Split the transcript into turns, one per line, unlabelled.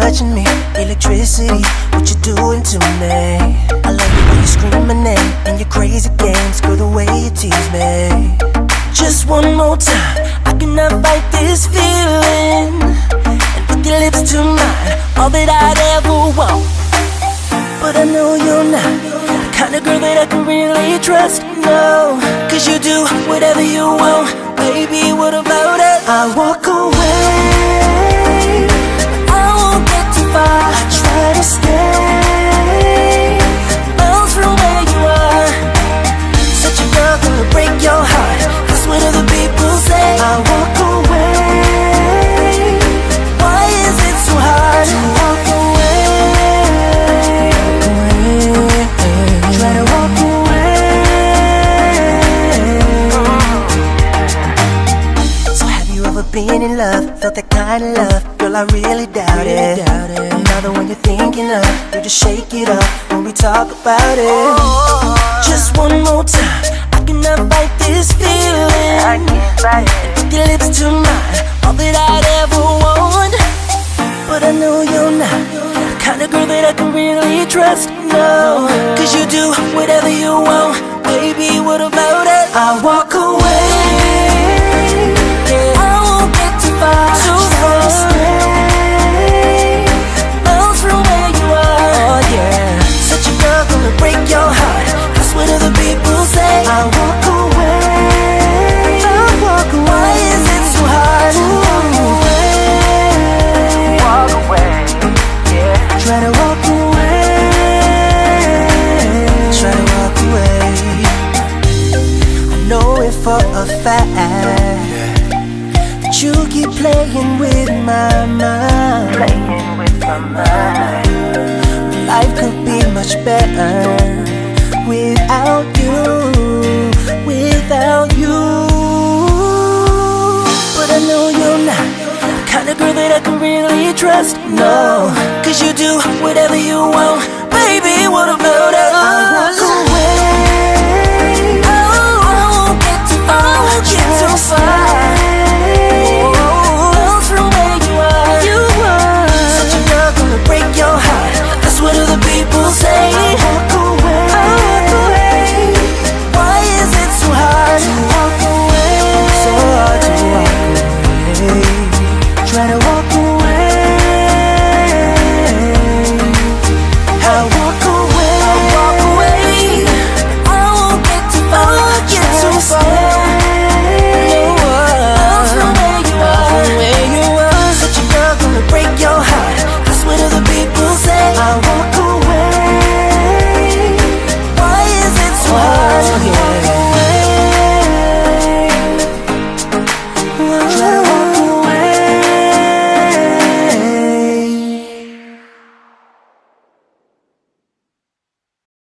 touching me, electricity, what you doing to me? I love the way you scream my name and your crazy games, girl, the way you tease me. Just one more time, I cannot fight this feeling. And put your lips to mine, all that I'd ever want. But I know you're not the kind of girl that I can really trust, no. Cause you do whatever you want, baby, what about it? I walk away, I won't get too far. I try to stay miles from where you are. Such a girl gonna break your heart, that's what other people say. I walk away, why is it so hard to walk away? Try to walk away. So have you ever been in love, felt that kind of love? Girl, I really doubt it. Now the one you're thinking of, you just shake it up when we talk about it. Just one more time, I cannot fight this feeling. And put your lips to mine, all that I'd ever want. But I know you're not the kind of girl that I can really trust, no. Cause you do whatever you want, baby, what about it? I walk away, yeah. I won't get too far, too far. Stay miles from where you are, oh yeah. Such a girl gonna break your heart, that's what other people say. I walk away, I walk away. Why is it so hard to walk away? Walk away, yeah. Try to walk away, try to walk away. I know it for a fact that you keep playing with my mind, playing with my mind. Life could be much better without you, without you. But I know you're not the kind of girl that I can really trust, no. Cause you do whatever you want, baby, what about it?